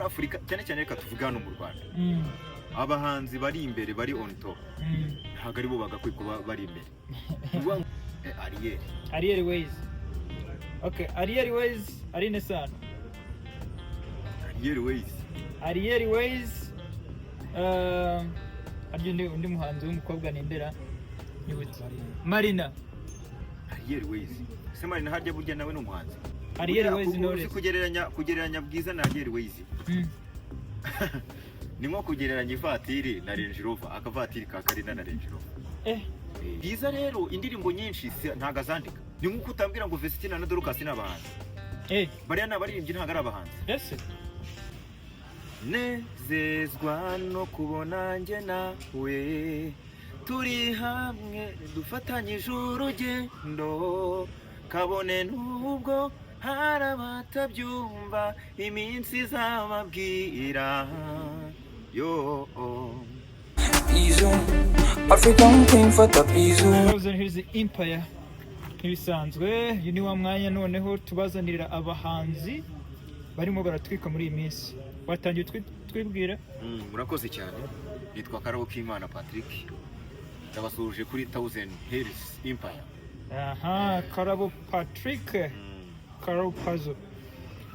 Afrika cyane cyane reka tuvuga hano mu Rwanda abahanzi bari imbere bari on top ntago ari bo bagakwiye kuba bari imbere Ariel Ways. Okay, Ariel Ways Aline Sano. Ariel Ways undi muhanzi w'umukobwa nindera nyibutse Marina. Ariel Ways se Marina harya burya nawe n'umuhanzi Ariel Ways Knowless kugereranya bwiza na Ariel Ways ni nko kugereranya ivatiri na Range Rover akavatiri ka Karina na Range Rover bwiza rero indirimbo nyinshi ntago azandika ni nkuko utambwira ngo Vestina na Dorcas n'abahanzi bariya n'abaririmbyi ntago ari abahanzi ese nezezwa no kubona njye nawe turi hamwe dufatanyije urugendo kabone n'ubwo hari abatabyumva iminsi izababwira yo African King for the Pizo. Here's the Empire. Ibisanzwe uyu ni wa mwanya noneho tubazanira abahanzi barimo baratwika muri iyi minsi. Watangiye twibwira? Murakoze cyane. Nitwa Karabo K'Imana Patrick. Ndabasuje kuri 1000 Hills Empire. Aha, Karabo Patrick. Karabo Pazo.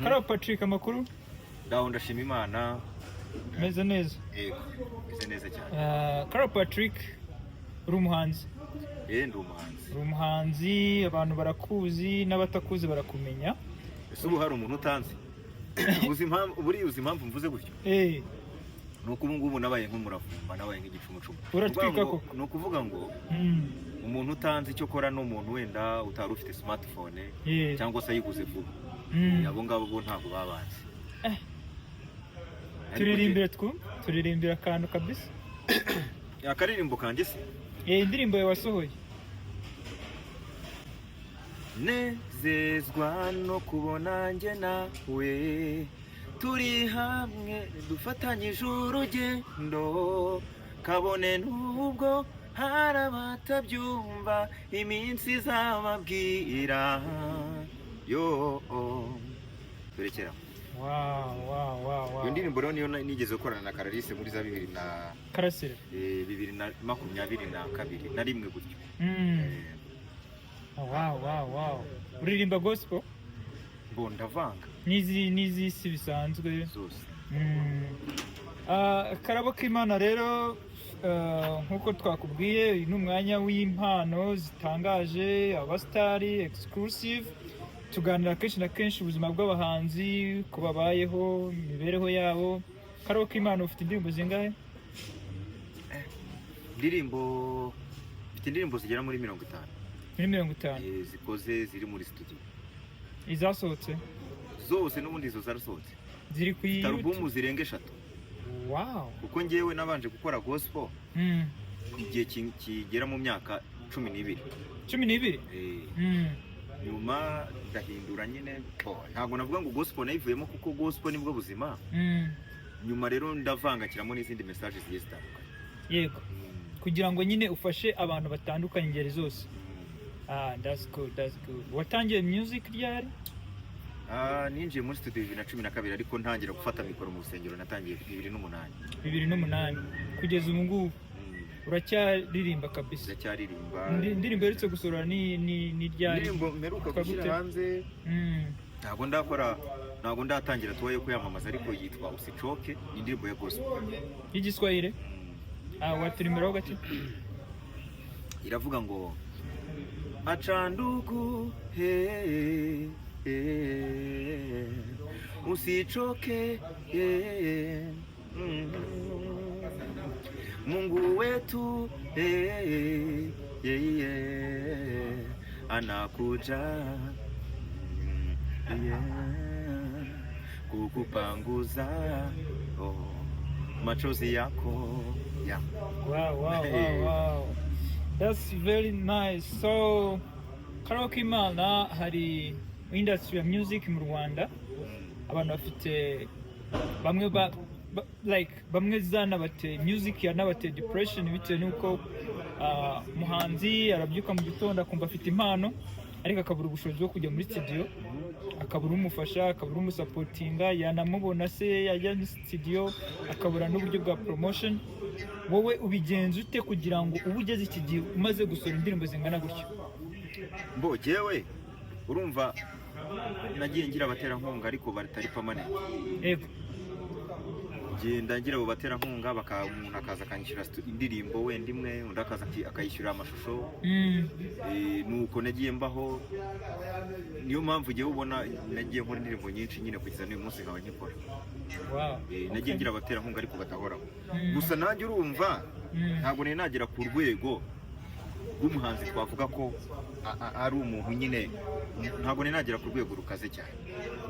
Karabo Patrick amakuru? Ndaho ndashima Imana. Meze neza. Yego, meze neza cyane. Karabo Patrick uri umuhanzi. Ndi umuhanzi. Uri umuhanzi, abantu barakuzi n'abatakuzi barakumenya. Ese ubu hari umuntu utanzi? Uzi impamvu mvuze gutyo? Nuko ubu ngubu nabaye nk'umuravumba nabaye nk'igicumucumu. Uratwika koko. No kuvuga ngo umuntu utanzi icyo kora n'umuntu wenda utari ufite smartphone cyangwa se ayiguze vuba. Abo ngabo bo ntabwo babanze. Turirimbira akantu kabisa. Akaririmbo kanjye se? Indirimbo yawe wasohoye. Nezezwa no kubona njye nawe turi hamwe dufatanyije urugendo kabone n'ubwo hari abatabyumva iminsi izababwira yo turekera. Iyo ndirimbo rero niyo nigeze gukorana na Karalise muri za 2022 na rimwe gutyo. Wow. Uririmba gospel? Ndavanga. Nizi si bisanzwe zose. Karabo K'Imana rero nkuko twakubwiye uyu ni umwanya w'impano zitangaje abastari exclusive. Tuganira kenshi na kenshi ubuzima bw'abahanzi ko babayeho imibereho yabo. Karabo K'Imana ufite indirimbo zingahe? Mfite indirimbo zigera muri 50. Muri 50? Zikoze ziri muri studio. Izasohotse? Zose n'ubundi zo zarasohotse. Ziri ku album zirenga 3. Wow. Kuko ngewe nabanje gukora gospel. Igihe kigera mu myaka 12. 12? Nyuma ndahindura nyine ntabwo navuga ngo gospel nayivuyemo kuko gospel nibwo buzima. Nyuma rero ndavangakiramo n'izindi message zigiye zitandukanye. Yego. Kugira ngo nyine ufashe abantu batandukanye ingeri zose. That's good. Watangiye music ryari? Ninjiye muri studio 2012 ariko ntangira gufata mikoro mu rusengero natangiye 2008. 2008 kugeza ubu ngubu uracyaririmba kabisa? Ndacyaririmba. Indirimbo yerutse gusorora ni ryari? Indirimbo mperuka gushyira hanze ntabwo ndatangira tuwaye kuyamamaza ariko yitwa Usichoke, indirimbo ya gospel y'igiswahili. Waturimiraho gake? Iravuga ngo achandugu usichoke Mungu wetu anakuja kukupanguza machozi yako. Wow. That's very nice. So Karabo K'Imana hari industry ya music mu Rwanda abantu bafite bamwe zanabate music yanabate depression bitewe nuko muhanzi arabyuka mu gitondo akumva afite impano ariko akabura ubushobozi bwo kujya muri studio akabura umufasha, akabura umusapotinga, yanamubona se yajya muri studio akabura n'uburyo bwa promotion. Wowe ubigenza ute kugira ngo ubu ugeze iki gihe umaze gusohora indirimbo zingana gutyo? Mbo jewe urumva nagiye ngira abaterankunga ariko batari permanent. Yego. Genda ngira abo baterankunga umuntu akaza akanyishyura indirimbo wenda imwe, undi akaza akayishyura amashusho. Nuko nagiye mbaho, niyo mpamvu ugiye ubona nagiye nkora indirimbo nyinshi nyine kugeza n'uyu munsi nkaba nkikora. Nagiye ngira abaterankunga ariko batahoraho. Gusa nanjye urumva ntabwo nari nagera ku rwego rw'umuhanzi twavuga ko ari umuntu nyine, ntabwo nari nagera ku rwego rukaze cyane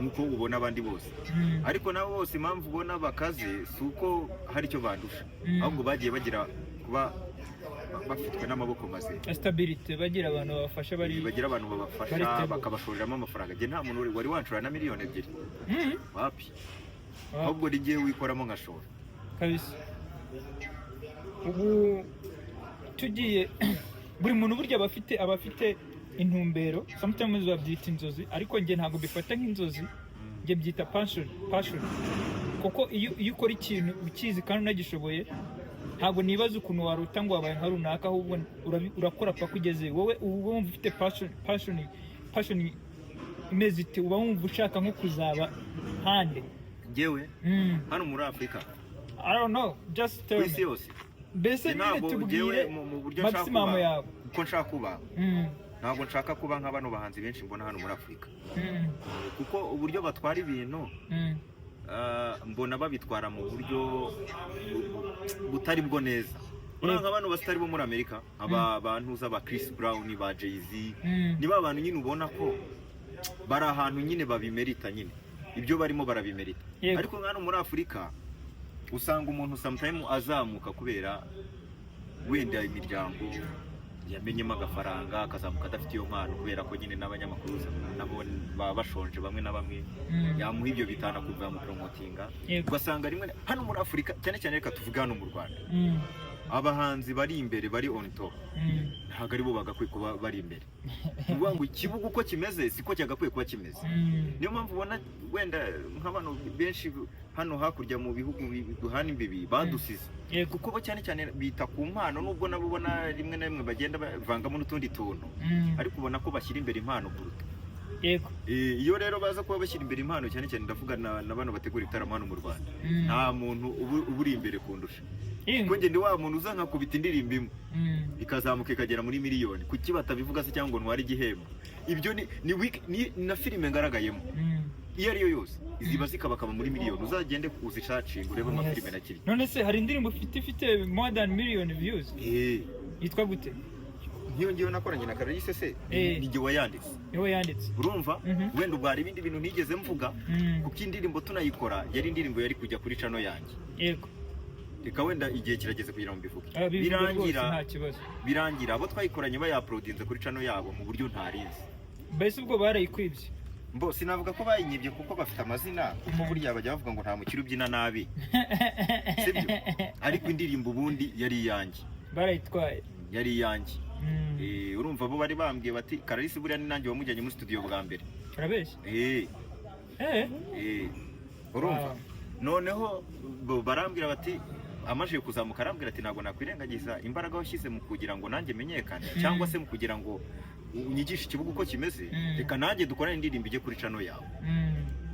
nkuko ubona abandi bose. Ariko nabo bose impamvu ubona bakaze si uko hari icyo bandusha, ahubwo bagiye bagira kuba bafitwe n'amaboko mazima, stability, bagira abantu babafasha, bagira abantu babafasha bakabashoreramo amafaranga. Njye nta muntu wari wanshora na miliyoni 2 wapi, ahubwo rigiye wikoramo nkashora kabisa. Ubu tugiye buri muntu burya abafite intumbero, sometimes babyita inzozi, ariko njye ntabwo bifata nk'inzozi, njye byita passion. Kuko iyo ukora ikintu ukizi kandi unagishoboye, ntabwo nibaza ukuntu waruta ngo wabaye nka runaka, ahubwo urakora paka ugeze. Wowe uba wumva ufite passion imeze ite? Uba wumva ushaka nko kuzaba hande? Njyewe hano muri Afrika, I don't know, just tell me. yose Mbese nyine tubwire maximum yawe uko nshaka kuba. Ntabwo nshaka kuba nk'abano bahanzi benshi mbona hano muri Afrika, kuko uburyo batwara ibintu mbona babitwara mu buryo butari bwo neza. Uranga abantu basitari bo muri Amerika, abantu z'aba Chris Brown, ba Jay-Z, niba abantu nyine ubona ko bari ahantu nyine babimerita, nyine ibyo barimo barabimerita. Ariko hano muri Afrika usanga umuntu sometimes azamuka kubera wenda imiryango yamenyemo agafaranga, akazamuka adafite iyo mpano kubera ko nyine n'abanyamakuru nabo baba bashonje bamwe na bamwe, yamuha ibyo bitana kuva mu promotinga. Ugasanga rimwe hano muri Afrika cyane cyane, reka tuvuge hano mu Rwanda, abahanzi bari imbere, bari on top, ntabwo ari bo bagakwiye kuba bari imbere. Uvuga ngo ikibuga uko kimeze siko cyagakwiye kuba kimeze. Niyo mpamvu ubona wenda nk'abantu benshi hano hakurya mu bihugu duhana imbibi badusize, kuko bo cyane cyane bita ku mpano, nubwo nabo ubona rimwe na rimwe bagenda bavangamo n'utundi tuntu, ariko ubona ko bashyira imbere impano kuruta. Iyo rero baza kuba bashyira imbere impano, cyane cyane ndavuga na bano bategura ibitaramo hano mu Rwanda, nta muntu uburi imbere kundusha. Kuko njye ndi wa muntu uza nkakubita indirimbo imwe ikazamuka ikagera muri miliyoni, kuki batabivuga se cyangwa ntwari igihembo? Ibyo ni na filime ngaragayemo iyo ariyo yose iziba zikabakaba muri miliyoni. Uzagende kuzishacinga urebe amafilime nakiri. None se hari indirimbo ifite more than million views? Yitwa gute? Ngiyo ngiyo nakoranye na Karayise se, ni jye wayanditse. Niwe yanditse. Urumva wenda ubwari ibindi bintu ntigeze mvuga, kuko indirimbo tunayikora yari indirimbo yari kujya kuri channel yanjye. Yego. Reka wenda igihe kirageze kugira ngo mbivuge. Birangira abo twayikoranye bayaprodinze kuri channel yabo mu buryo ntarinze. Mbese ubwo barayikwibye? Mbo sinavuga ko bayinyibye kuko bafite amazina, kuko burya bajya bavuga ngo nta mukiri ubyina nabi, sibyo? Ariko indirimbo ubundi yari iyanjye, barayitwaye, yari iyanjye. Urumva bo bari bambwiye bati Karayise buriya ni nanjye wamujyanye muri studio bwa mbere. Urabeshya? Urumva noneho barambwira bati amaje kuzamuka, arambwira ati ntabwo nakwirengagiza imbaraga washyize mu kugira ngo nanjye menyekane, cyangwa se mu kugira ngo unyigishe ikibuga uko kimeze, reka nanjye dukorane indirimbo ijye kuri channel yawe.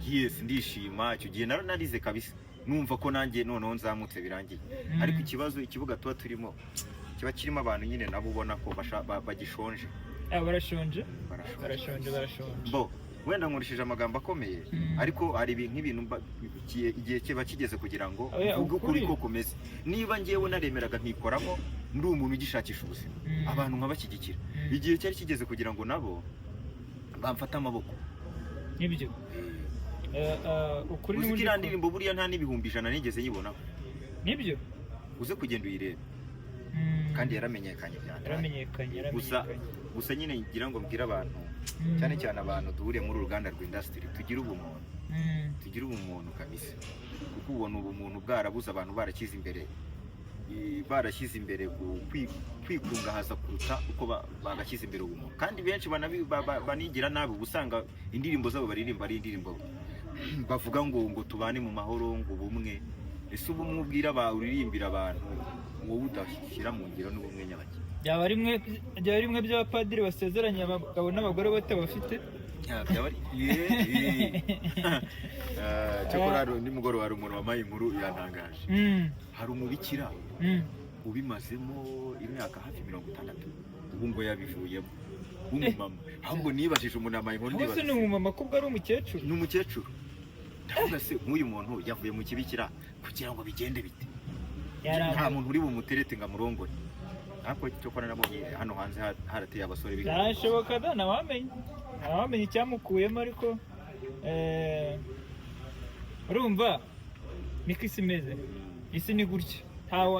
Yes, ndishima. Icyo gihe narize kabisa, numva ko nanjye noneho nzamutse birangiye. Ariko ikibuga tuba turimo kiba kirimo abantu nyine nabo ubona ko bagishonje. Barashonje. Bo wenda nkurishije amagambo akomeye, ariko hari nk'ibintu igihe kiba kigeze kugira ngo uvuge ukuri ko kumeze. Niba ngewe naremeraga nkikoramo ndi umuntu ugishakisha ubuzima, abantu nkabashyigikira, igihe cyari kigeze kugira ngo nabo bamfate amaboko. Nibyo. Ukuri n'ubundi ndirimbo buriya nta n'ibihumbi 100 nigeze yibonaho. Nibyo. Uze kugenda uyirebe. Kandi yaramenyekanye cyane. Gusa nyine ngira ngo mbwira abantu, cyane cyane abantu duhuriye muri uruganda rw'industry, tugira ubumuntu kabisa, kuko ubona ubumuntu bwarabuze, abantu barakize imbere barashyize imbere kwikungahaza kuruta uko bagashyize imbere ubumuntu, kandi benshi banigira nabi, usanga indirimbo zabo baririmba ari indirimbo bavuga ngo tubane mu mahoro, ngo ubumwe. Ese ubumwe ubwira uririmbira abantu wowe udashyira mu ngiro n'ubumwe nyabaki? byaba rimwe by'abapadiri basezeranya abagabo n'abagore batabafite. byaba ari cyakora nimugoroba hari umuntu wamaye inkuru yantangaje. Hari umubikira ubimazemo imyaka hafi 60, ubu ngo yabivuyemo w'umumama. Ahubwo nibajije umuntu amaye inkuru ndibaza, ese ni umumama kubwo ari umukecuru? Ni umukecuru. Ndavuga se nk'uyu muntu yavuye mu kibikira kugira ngo bigende bite? Nta muntu uri bumuterete ngo amurongore. Ariko cyokora nabonye hano hanze harateye abasore biga. Byashoboka da, ntawamenye icyamukuyemo, ariko urumva niko isi imeze. Isi ni gutya,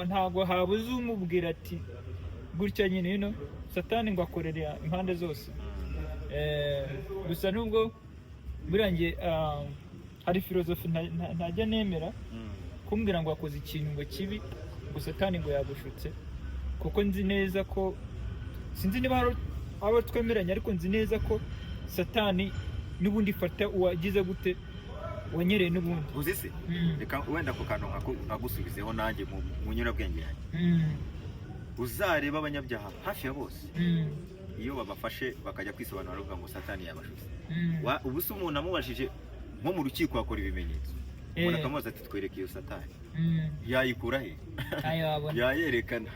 ntago habuze umubwira ati gutya nyine Satani ngo akorera impande zose. Gusa nubwo birangiye hari filozofi ntajya nemera kumbwira ngo akoze ikintu ngo kibi ngo Satani ngo yagushutse, kuko nzi neza ko, sinzi niba hari abo twemeranya, ariko nzi neza ko Satani n'ubundi ifata uwagize gute, wanyereye n'ubundi. Uzi se reka wenda ako kantu nkagusubizeho nanjye mu nyurabwenge yanjye. Uzareba abanyabyaha hafi ya bose iyo babafashe bakajya kwisobanura bavuga ngo Satani yabashutse. Ubu se umuntu amubajije nko mu rukiko akora ibimenyetso, umuntu akamubaza ati twereke iyo Satani, yayikura he? Yayerekana.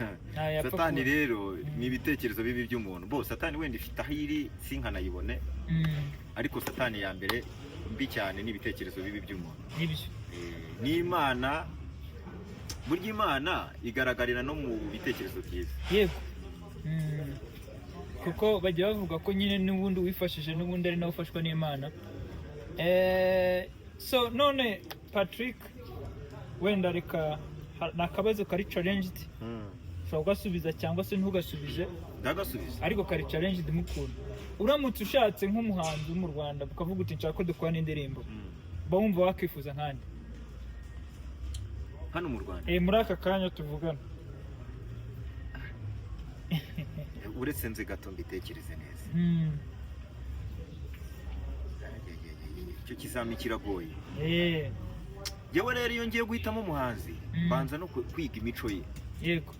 Satani rero ni ibitekerezo bibi by'umuntu. Bo Satani wenda ifite aho iri sinkanayibone, ariko Satani ya mbere mbi cyane ni ibitekerezo bibi by'umuntu. N'Imana, burya Imana igaragarira no mu bitekerezo byiza. Yego. Kuko bajya bavuga ko nyine n'ubundi wifashije n'ubundi ari nawe ufashwa n'Imana. So none Patrick, wenda reka nakabazo kari challenged, ushobora kugasubiza cyangwa se ntugasubize. Ndagasubiza, ariko kari challenged mukuru. Uramutse ushatse nk'umuhanzi wo mu Rwanda ukavuga uti nshaka ko dukorana indirimbo, bawumva wakifuza nkande hano mu Rwanda? Muri aka kanya tuvugana. Uretse nzi gato mbitekereze neza. Icyo kizami kiragoye. Yewe rero iyo ngiye guhitamo umuhanzi banza no kwiga imico ye. Yego.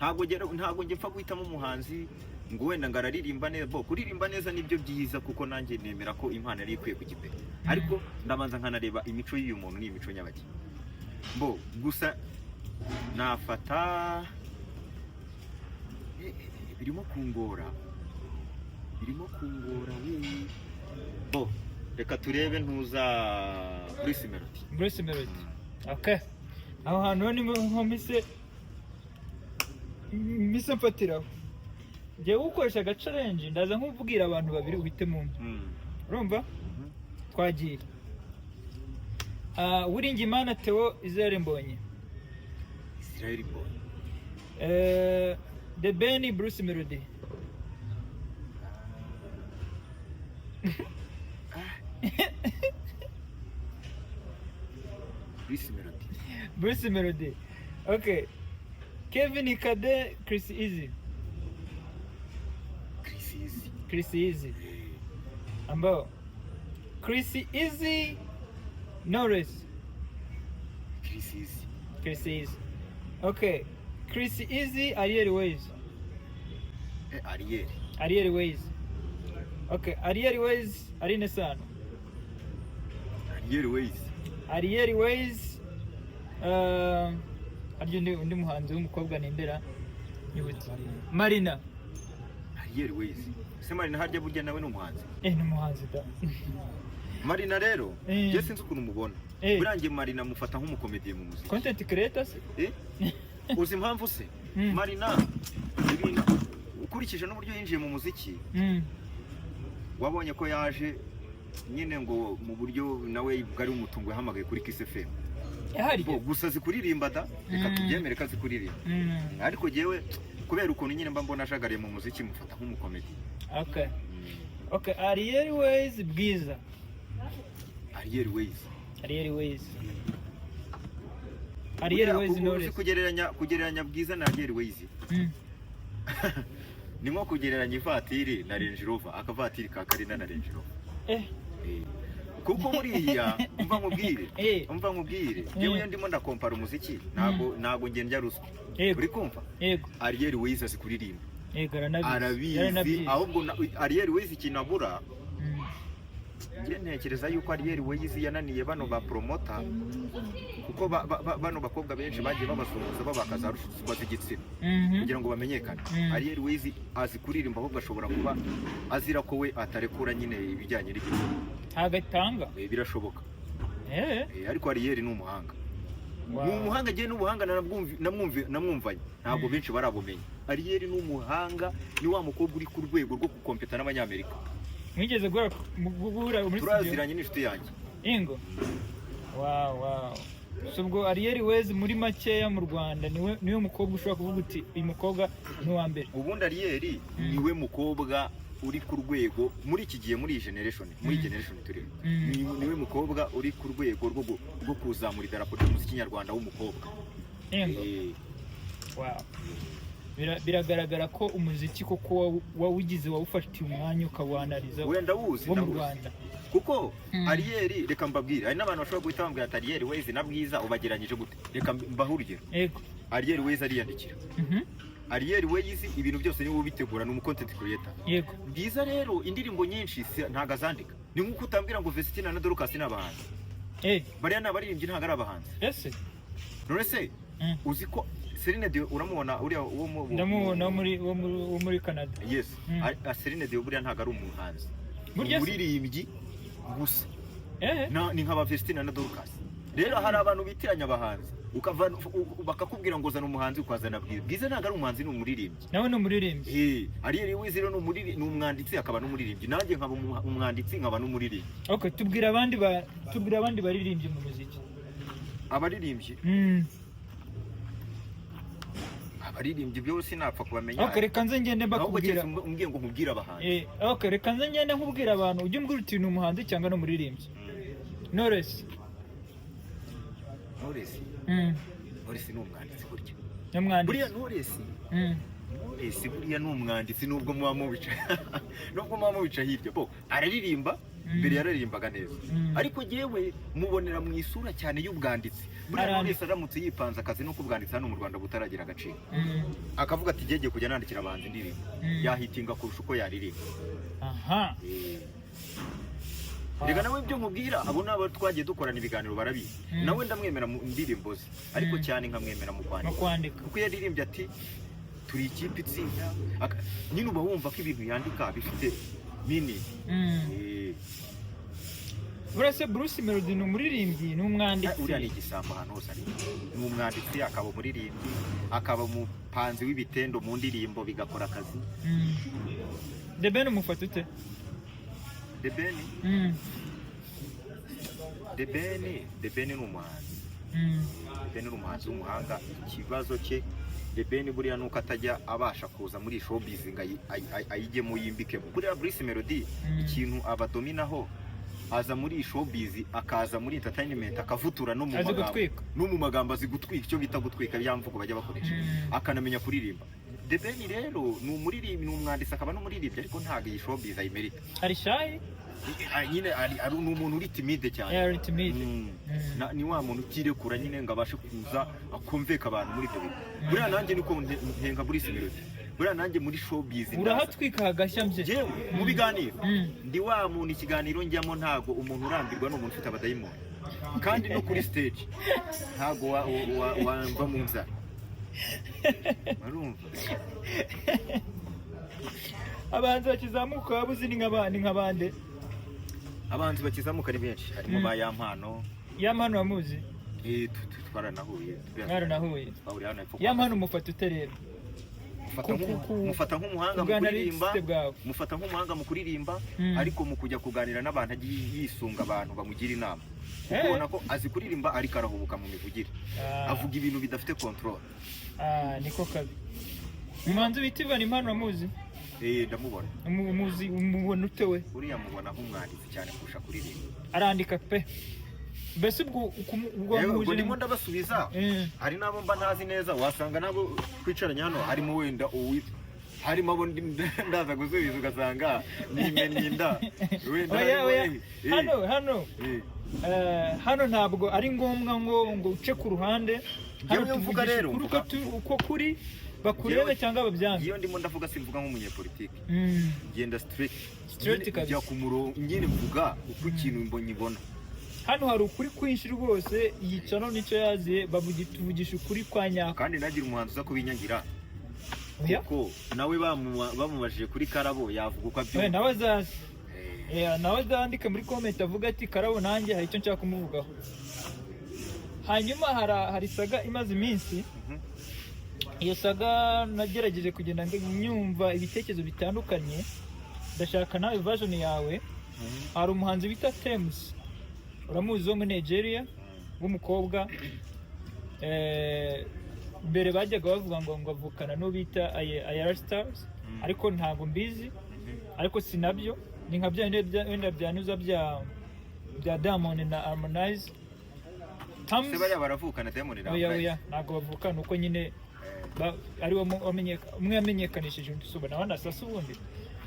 Ntago njye mpfa guhitamo umuhanzi ngo wenda ngararirimba neza. Kuririmba neza nibyo byiza, kuko nanjye nemera ko impano ari ikwiye kujya imbere, ariko ndabanza nkanareba imico y'uyu muntu, ni imico nyabaki. Gusa nafata birimo kungora we. Reka turebe ntuza Bruce Melody. Okay, aho hantu ni nko mise mfatiraho. Njyewe ukoresha challenge, ndaza nkubwira abantu babiri uhitemo umwe. Urumva? Twagiye. Uwiringiyimana Theo, Israel Mbonyi. The Benny, Bruce Melody. Bruce Melody. Okay. Kevin Kade, Chris Easy. Ambao. Chris Easy, Norris. Chris Easy. Okay. Chris Easy, Ariel Ways. Ariel Ways. Okay. Ariel Ways, Arine Sano. Ariel Ways. Aryo undi muhanzi w'umukobwa nindera nyibutse. Marina. Ariel Ways. Se Marina harya burya nawe n'umuhanzi? Ni umuhanzi da. Marina rero, je sinzi ukuntu mubona. Burangiye Marina mufata nk'umukomediye mu muziki. Content creator se? Uzi impamvu se? Marina ibintu ukurikije n'uburyo yinjiye mu muziki, wabonye ko yaje nyine ngo mu buryo nawe bwari umutungo yahamagaye kuri Kiss FM. Gusa zikuririmba da, reka tubyemere ko zikuririmba. Ariko jewe kubera ukuntu nyine mba mbona ajagariye mu muziki mufata nk'umukomedi. Okay, Ariel Ways bwiza. Ariel Ways. Ariel Ways Knowless kugereranya Bwiza na Ariel Ways ni nko kugereranya ivatiri na Range Rover, akavatiri ka Karina na Range Rover. Kuko buriya umva nkubwire yewe ndimo ndakompara umuziki ntago ngenda ruswa uri kumva. Ariel Ways azi kuririmba, arabizi, ahubwo Ariel Ways ikinabura ngiye ntekereza yuko Ariel Ways yananiye bano ba promota, kuko bano bakobwa benshi bagiye babazunguza babakaza ruswa z'igitsina kugira ngo bamenyekane. Ariel Ways azi kuririmba, ahubwo ashobora kuba azira ko we atarekura nyine ibijyanye n'igitsina agatanga, birashoboka. Ariko Ariel ni umuhanga, ni umuhanga, agiye n'ubuhanga namwumvanye, ntabwo benshi barabumenya. Ariel ni umuhanga, ni wa mukobwa uri ku rwego rwo gukompeta n'abanyamerika. Mwigeze guhura muri studio? Turaziranye n'inshuti yanjye. Ingo. Wow. Subwo Ariel Ways muri makeya mu Rwanda niwe mukobwa ushobora kuvuga uti uyu mukobwa ni wa mbere. Ubundi Ariel niwe mukobwa uri ku rwego muri iki gihe, muri generation turimo. Niwe mukobwa uri ku rwego rwo kuzamura idarapo ry'umuziki nyarwanda w'umukobwa. Wow. Biragaragara ko umuziki koko wawugize wawufatiye umwanya ukawanariza wenda wuzi mu Rwanda. Kuko Ariel, reka mbabwire, hari n'abantu bashobora guhita bambwira ati Ariel Ways na Bwiza ubageranyije gute. Reka mbahe urugero. Ariel Ways ariyandikira. Ariel Ways ibintu byose niwe ubitegura, ni content creator. Bwiza rero indirimbo nyinshi ntago azandika. Ni nkuko utambwira ngo Vestina na Dorcas n'abahanzi. Bariya n'abaririmbyi ntago ari abahanzi. None se uzi ko Celine Dion uramubona uriya ndamubona wo muri Canada. Yes. Celine Dion buriya ntago ari umuhanzi, umuririmbyi gusa. Ni nk'aba Vestina na Dorcas. Rero hari abantu bitiranya abahanzi bakakubwira ngo zana umuhanzi ukazana Bwiza. Bwiza ntago ari umuhanzi, ni umuririmbyi. Nawe ni umuririmbyi. Ariel Ways rero ni umwanditsi akaba n'umuririmbyi. Nanjye nkaba umwanditsi nkaba n'umuririmbyi. Tubwira abandi baririmbyi mu muziki. Abaririmbyi abaririmbyi byose napfa kubamenya. Reka nze ngende bakubwira. Umbwiye ngo nkubwire abahanzi. Reka nze ngende nkubwira abantu ujye umbwira uti ni umuhanzi cyangwa n'umuririmbyi. Knowless ni umwanditsi burya. Buriya Knowless buriya ni umwanditsi, nubwo muba mubica hirya. Araririmba, mbere yararimbaga neza, ariko jewe mubonera mu isura cyane y'ubwanditsi. Buriya Knowless aramutse yipanze akazi no kubwanditsi hano mu Rwanda butaragira agaciro, akavuga ati jyegiye kujya nandikira abahanzi indirimbo, yahitinga kurusha uko yaririmba. Rega nawe ibyo nkubwira, abo nabo twagiye dukorana ibiganiro barabizi. Nawe ndamwemera mu ndirimbo ze, ariko cyane nkamwemera mu kwandika. Kuko yaririmbye ati turi ikipe itsinda, nyine uba wumva ko ibintu yandika bifite meaning. Burase Bruce Melody ni umuririmbyi, ni umwanditsi. Uriya ni igisambo ahantu hose ari. Ni umwanditsi, akaba umuririmbyi, akaba umupanzi w'ibitendo mu ndirimbo bigakora akazi. The Ben umufata ute? The Ben ni umuhanzi. The Ben ni umuhanzi w'umuhanga. Ikibazo cye The Ben buriya nuko atajya abasha kuza muri showbiz ngo ayigemo yimbike. Buriya Bruce Melody ikintu abadominaho, aza muri showbiz, akaza muri entertainment, akavutura no mu magambo azi gutwika, icyo bita gutwika byamvugo bajya bakoresha, akanamenya kuririmba. The Ben rero ni umuririmbyi, ni umwanditsi, akaba n'umuririmbyi, ariko ntago iyi showbiz ayimerita. Ari shy nyine, ari umuntu uri timide cyane. Ni wa muntu utirekura nyine ngo abashe kuza akumveka abantu muri ibyo bintu. Buriya nanjye niko ntenga Bruce Melody. Buriya nanjye muri showbiz urahatwika hagashya mbye. Jewe mu biganiro ndi wa muntu, ikiganiro njyamo ntago umuntu urambirwa n'umuntu ufite abadayimoni, kandi no kuri stage ntago wamba mu nzara. Marumva abahanzi bakizamuka wabuze ni nk'abande. Abahanzi bakizamuka ni benshi, harimo ba Yampano. Yampano wamuzi? Twaranahuye. Yampano umufata ute rero? Mufata nk'umuhanga mu kuririmba, mufata nk'umuhanga mu kuririmba, ariko mu kujya kuganira n'abantu agiye yisunga abantu bamugira inama. Ubona ko azi kuririmba ariko arahubuka mu mivugire, avuga ibintu bidafite control. Niko kabi. Umuhanzi bita Ivan Impano wamuzi? Ndamubona. Umubona ute we? Uriya mubona nk'umwanditsi cyane kurusha kuririmba. Arandika pe. mbese ubwo ndimo ndabasubiza hari nabo mba ntazi neza wasanga nabo kwicaranye hano harimo wenda harimo abo ndaza gusubiza ugasanga nimennye inda hano ntabwo ari ngombwa ngo uce ku ruhande hano mvuga rero uko kuri bakurebe cyangwa babyange. Iyo ndimo ndavuga simvuga nk'umunyepolitike genda straight kabisa ku murongo nyine mvuga uko ikintu mbona. Hano hari ukuri kwinshi rwose, yicano nicyo yaziye tuvugisha ukuri kwa nyako. Kandi nagira umuhanzi uza kubinyagira kuko nawe bamubajije kuri Karabo yavuga uko abyumva. Nawe azazi nawe azandika muri comment avuga ati Karabo nanjye hari icyo nshaka kumuvugaho. Hanyuma hari saga imaze iminsi, iyo saga nagerageje kugenda nyumva ibitekerezo bitandukanye, ndashaka nawe version yawe. Hari umuhanzi bita Tems, uramuzi wo muri Nigeria w'umukobwa, mbere bajyaga bavuga ngo avukana no bita Ayra Stars, ariko ntabwo mbizi, ariko sinabyo ni nka wenda byanuza bya Diamond na Harmonize. Se bari baravukana Diamond na Harmonize ntabwo bavukana, uko nyine ari umwe yamenyekanishije undi na wanda sasa ubundi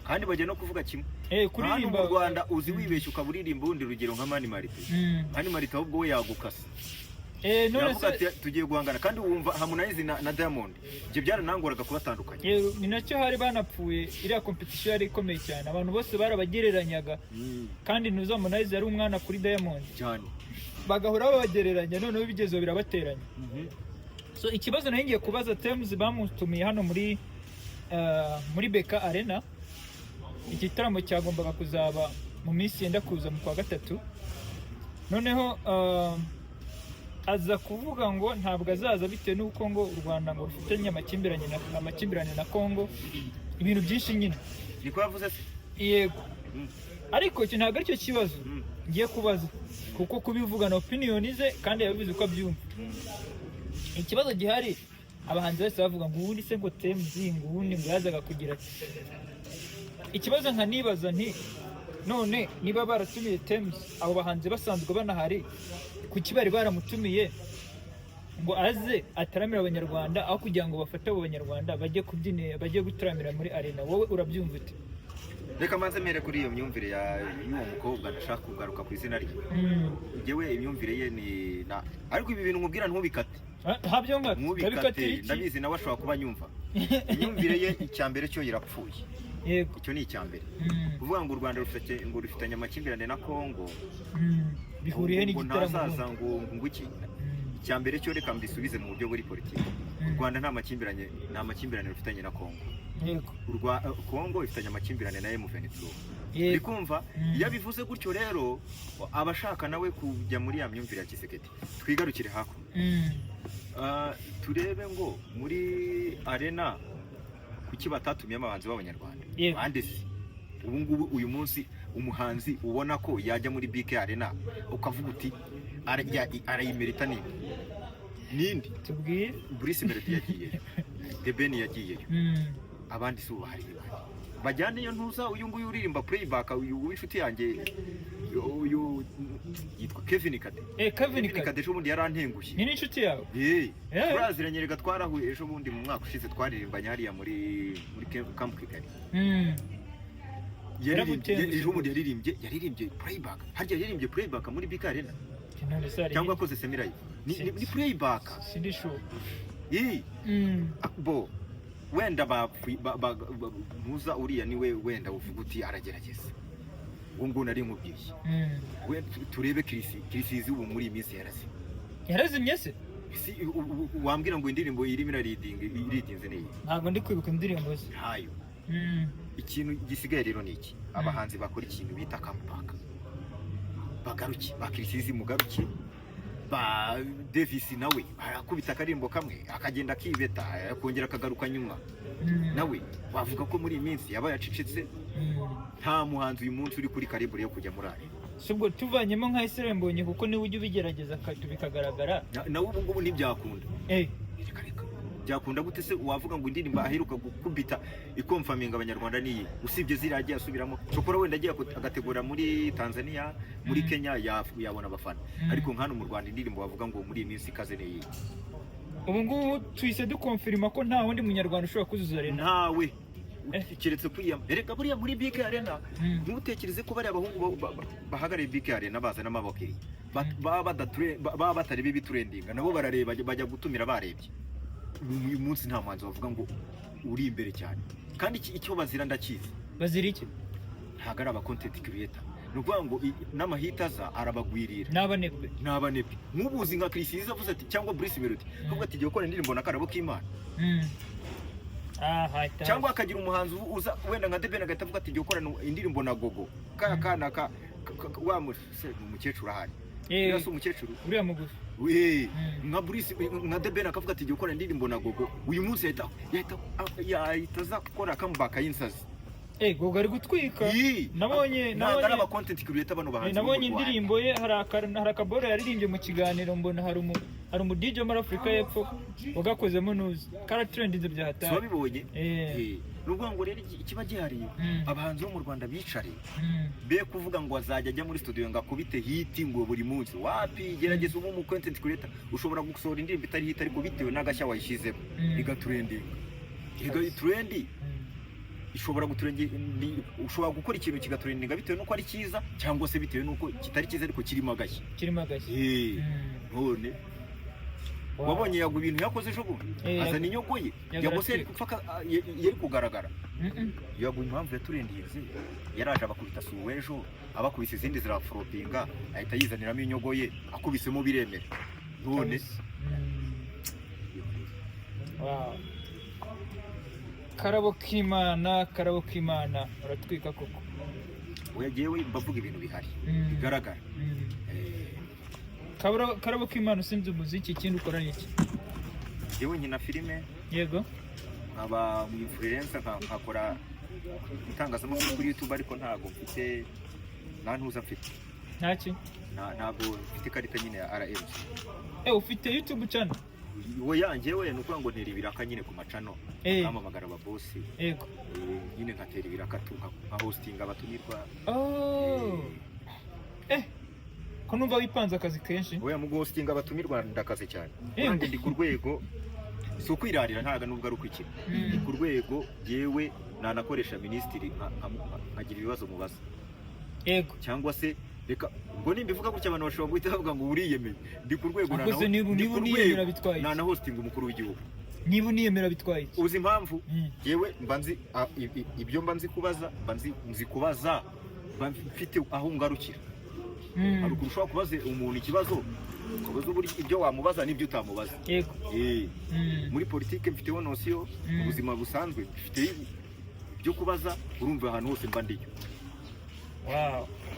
kandi bajya no kuvuga kimwe. Kuririmba mu Rwanda uzi wibeshya ukaburirimba undi rugero nka Mani Marite. Mani Marite ahubwo we yagukasa. None se tugiye guhangana kandi wumva Harmonize na Diamond ibyo byaranangoraga kubatandukanya. Ni nacyo hari banapfuye, iriya competition yari ikomeye cyane, abantu bose barabagereranyaga kandi nuza Harmonize yari umwana kuri Diamond cyane, bagahora babagereranya, noneho bigezeho birabateranya. So ikibazo nahingiye kubaza Tems, bamutumiye hano muri BK Arena. Igitaramo cyagombaga kuzaba mu minsi yenda kuza mu kwa gatatu, noneho aza kuvuga ngo ntabwo azaza bitewe n'uko ngo u Rwanda ngo rufitanye amakimbirane na Congo, ibintu byinshi nyine niko yavuze se. Yego, ariko icyo ntabwo aricyo kibazo ngiye kubaza, kuko kubivuga na opinion ze kandi yabivuze uko abyumva. Ikibazo gihari, abahanzi bose bavuga ngo ubundi se ngo Tems ngo ubundi ngo yazaga kugira ati. Ikibazo nka nibaza nti none niba baratumiye Tems, abo bahanzi basanzwe banahari, kuki bari baramutumiye ngo aze ataramira abanyarwanda aho kugira ngo bafate abo banyarwanda bajye kubyinira, bajye gutaramira muri arena? Wowe urabyumva ute? Reka manze mere kuri iyo myumvire y'uwo mukobwa, ndashaka kugaruka ku izina rye. Jewe imyumvire ye ni ariko ibi bintu nkubwira ntubikate. Habyo ngabikate, ndabizi nawe ashobora kuba nyumva. Imyumvire ye icyambere cyo yirapfuye. Yego, icyo ni icyambere. Kuvuga ngo u Rwanda rufitanye amakimbirane na Congo, bihuriye n'igitaramo ngo iki. Icyambere cyo reka mbisubize mu buryo buri politiki. U Rwanda nta makimbirane rufitanye na Congo. Yego, Congo ifitanye amakimbirane na M23. Bikumva iyo bivuze gutyo rero abashaka nawe kujya muri ya myumvire ya Kisekedi, twigarukire hakuno. Turebe ngo muri arena kuki batatumiyemo abahanzi b'abanyarwanda. Bande se ubu ngubu uyu munsi umuhanzi ubona ko yajya muri BK Arena ukavuga uti arayimerita ninde? Tubwiye Bruce Melody yagiye, The Ben yagiye, abandi si ubahari bajyane iyo ntuza. Uyu nguyu uririmba playback, uyu w'inshuti yanjye uyu yitwa Kevin Kade. Kevin Kade ejo bundi yarantengushye. Ni inshuti yawe? Turaziranye, rega twarahuye ejo bundi mu mwaka ushize, twaririmbanye hariya muri Camp Kigali. Ejo bundi yaririmbye playback, harya yaririmbye playback muri BK Arena cyangwa akoze semirayo ni playback. Sindi sure. Bo wenda muza uriya niwe wenda uvuga uti aragerageza. Ngo nari nkubwiye turebe Kirisizi ubu muri iyi minsi yarazimye se. Wambwira ngo indirimbo irimo iritinze n'iyi? Ntabwo ndi kwibuka indirimbo ze. Hayo ikintu gisigaye rero ni iki, abahanzi bakora ikintu bita comeback, bagaruki ba Kirisizi mugaruki, ba Davis nawe arakubita akarimbo kamwe akagenda akibeta akongera akagaruka nyuma. Nawe wavuga ko muri iyi minsi yaba yacicitse. Nta muhanzi uyu munsi uri kuri karibure yo kujya muri ari. Subwo tuvanyemo nka Israel Mbonyi, kuko niwe ujya ubigerageza bikagaragara. Nawe ubu ngubu ntibyakunda. byakunda gute se wavuga ngo indirimbo aheruka gukubita ikomfaminga abanyarwanda niyi usibye ziragiye asubiramo cokora wenda agiye agategura muri Tanzania muri Kenya yabona abafana ariko nkano mu Rwanda indirimbo bavuga ngo muri iyi minsi ikaze niyi ubu ngubu twise dukonfirma ko nta wundi munyarwanda ushobora kuzuza arena ntawe keretse kwiyama ereka buriya muri BK Arena ntutekereze ko bari abahungu bahagariye BK Arena baza n'amabokeri baba batari bibi trendinga nabo barareba bajya gutumira barebye uyu munsi nta mwanzo bavuga ngo uri imbere cyane kandi icyo bazira ndakizi bazira iki ntago ari aba content creator nukuvuga ngo n'amahitaza arabagwirira n'abanebwe nk'ubuzi nka Chrisiza avuze ati cyangwa Bruce Melody avuga ati giye gukora indirimbo na Karabo k'Imana cyangwa akagira umuhanzi uza wenda nka Deben agahita avuga ati giye gukora indirimbo na Gogo kana wa mukecuru ahari uriya si umukecuru uriya mugufi nka Bruce nka Deben akavuga ati giye gukora indirimbo na Gogo uyu munsi yahita aza gukora comeback y'insazi Gogo ari gutwika nabonye aba content creator bano bahanzi nabonye indirimbo ye hari akaboro yaririmbye mu kiganiro mbona hari umu DJ muri Afrika y'Epfo wagakozemo nuzi kara trendinze bya hatari so bibonye nuvuga ngo rero ikiba gihari abahanzi bo mu Rwanda bicare be kuvuga ngo azajya ajya muri studio ngakubite hit ngo buri munsi wapi gerageza ubu mu content creator ushobora gusohora indirimbo itari hit ariko bitewe n'agashya wayishizemo igatrending trendy ishobora ushobora gukora ikintu kigatrendinga bitewe nuko ari cyiza cyangwa se bitewe nuko kitari cyiza ariko kirimo agashya none wabonye yago ibintu yakoze ejo bundi azana inyoko ye yago se yari kugaragara yago impamvu yaturendize yaraje abakubita suwejo abakubise izindi zirafropinga ahita yizaniramo inyogo ye akubisemo biremera none Karabo k'Imana uratwika koko wegewe mbavuga ibintu bihari bigaragara Karabo k'Imana usinze umuziki ikindi ukora iki yewe nkina filime yego nkaba mu influencer nkakora itangazamakuru kuri YouTube ariko ntago mfite ntuza mfite ntaki ntago mfite ikarita nyine ya RMC ufite YouTube channel yanjyewe nuko ngo ntera ibiraka nyine ku macano kamamagara aba boss yego nyine nkatera ibiraka nka hosting abatumirwa ko numva wipanze akazi kenshi mu hosting abatumirwa ndakaze cyane kandi ndi ku rwego so kwirarira ntaga nubwo ari ukwikira ndi ku rwego yewe nanakoresha ministry nkagira ibibazo mubaza yego cyangwa se reka ngo nimbivuga gutya abantu bashobora guhita bavuga ngo uriyemeye ndi ku rwego niyemera bitwaye nana hosting umukuru w'igihugu niba uniyemera bitwaye uzi impamvu yewe mbanzi ibyo mbanzi kubaza nzi kubaza mfite aho ngarukira ari kurushaho kubaza umuntu ikibazo ukabaza uburyo ibyo wamubaza n'ibyo utamubaza yego muri politike mfiteho nosiyo mu buzima busanzwe mfite ibyo kubaza urumva ahantu hose mba ndiyo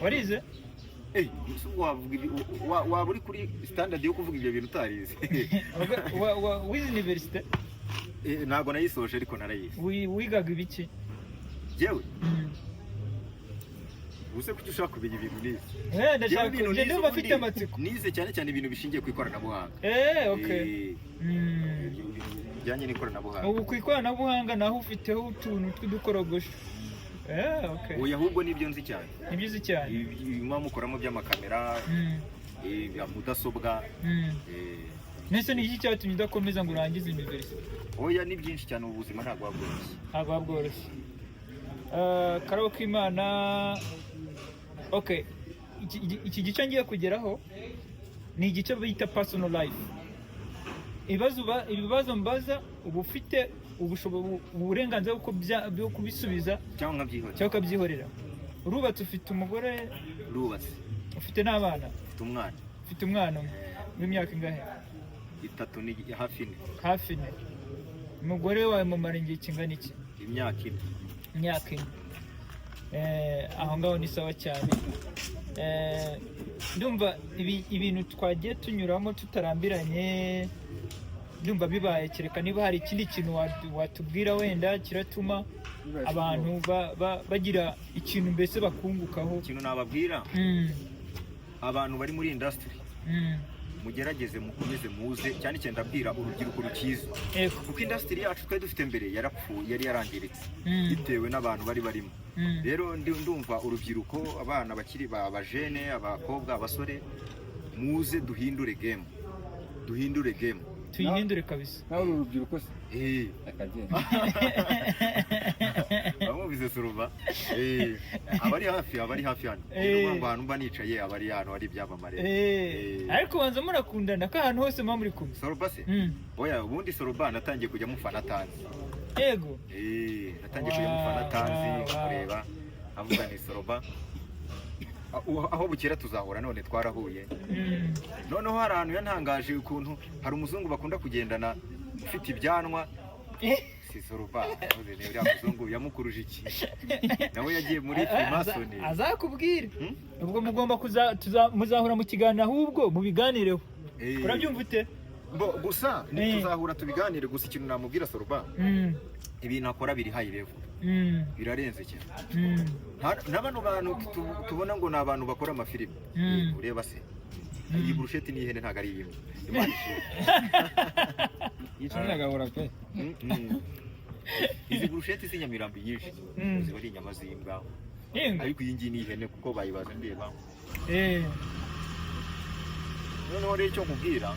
warize waba uri kuri standard yo kuvuga ibyo bintu utarize wize university ntabwo nayisoje ariko narayize wigaga ibiki yewe ubuse kuki ushaka kumenya ibintu nize ndashaka afite amatsiko nize cyane ibintu bishingiye ku ikoranabuhanga bijyanye n'ikoranabuhanga ubu ku ikoranabuhanga naho ufiteho utuntu tw'udukorogosho oya ahubwo nibyo nzi cyane nibyo uzi cyane bimwe mukoramo by'amakamera ya mudasobwa nese ni iki cyatumye udakomeza ngo urangize university oya ni byinshi cyane mu buzima ntabwo wabworoshye Karabo k'Imana iki gice ngiye kugeraho ni igice bita personal life ibibazo mbaza uba ufite uburenganzira bwo kubisubiza cyangwa ukabyihorera urubatse ufite umugore ufite n'abana ufite umwana w'imyaka ingahe 3 ni hafi 4 umugore wawe mumara igihe kingana iki imyaka 4 aho ngaho ni sawa cyane ndumva ibintu twagiye tunyuramo tutarambiranye ndumva bibaye kereka niba hari ikindi kintu watubwira wenda kiratuma abantu bagira ikintu mbese bakungukaho ikintu nababwira abantu bari muri industry mugerageze mukomeze muze cyane cyane ndabwira urubyiruko rukiza kuko industry yacu twari dufite mbere yarapfuye yari yarangiritse bitewe n'abantu bari barimo rero ndumva urubyiruko abana bakiri bajene abakobwa abasore muze duhindure game tuyihindure kabisa nawe urubyiruko se akagenda bamwumvise Suruba abari hafi hano abantu mba nicaye abari hano ari ibyamamare ariko banza murakundana ko ahantu hose muba muri kumwe Suruba se oya ubundi Suruba natangiye kujya mufana tanzi yego natangiye kujya mufana tanzi kureba avuga ni Suruba aho bukera tuzahura none twarahuye noneho hari ahantu yantangaje ukuntu hari umuzungu bakunda kugendana ufite ibyanwa si Suruba ni uriya muzungu yamukuruje iki nawe yagiye muri Freemason azakubwira ubwo mugomba muzahura mu kiganiro ahubwo mubiganireho urabyumva ute gusa tuzahura tubiganire gusa ikintu namubwira Suruba ibintu akora biri high level birarenze cyane n'abano bantu tubona ngo ni abantu bakora amafilime ureba se iyi burusheti n'ihene ntabwo ari imwe yicara agahora pe izi burusheti z'inyamirambo nyinshi ziba ari inyama z'imbwa ariko iyi ngiyi ni ihene kuko bayibaza ndeba noneho rero icyo nkubwira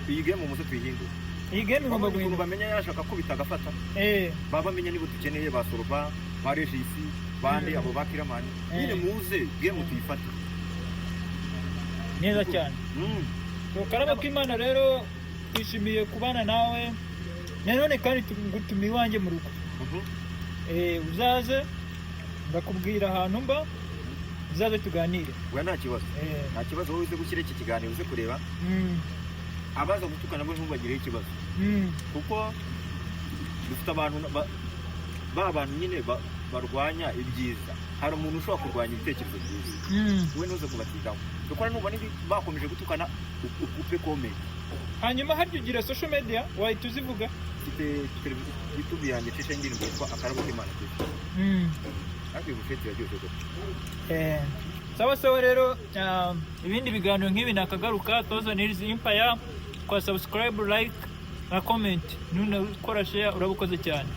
iyi game umuze tuyihindure iyi game igomba guhindura bamenya yashaka kubita agafata baba bamenya niba dukeneye ba Suruba ba Regisi bande abo bakiramani nyine muze game tuyifate neza cyane karaba k'Imana rero twishimiye kubana nawe nanone kandi ngutumiye iwanjye mu rugo uzaze ndakubwira ahantu mba uzaze tuganire nta kibazo wowe uze gushyira iki kiganiro uze kureba abaza gutukana bo ntubagireho ikibazo kuko dufite abantu bantu nyine barwanya ibyiza hari umuntu ushobora kurwanya ibitekerezo byiza wowe ntuze kubatigaho dukora nubona bakomeje gutukana upe comment hanyuma harya ugira social media wahita uzivuga mfite YouTube yanjye cishe indirimbo yitwa Akarabo k'Imana ariko ubusheti yagiye sawa rero ibindi biganiro nk'ibi nakagaruka Thousand Hills Empire kwa subscribe like na comment nuna ukora share urabukoze cyane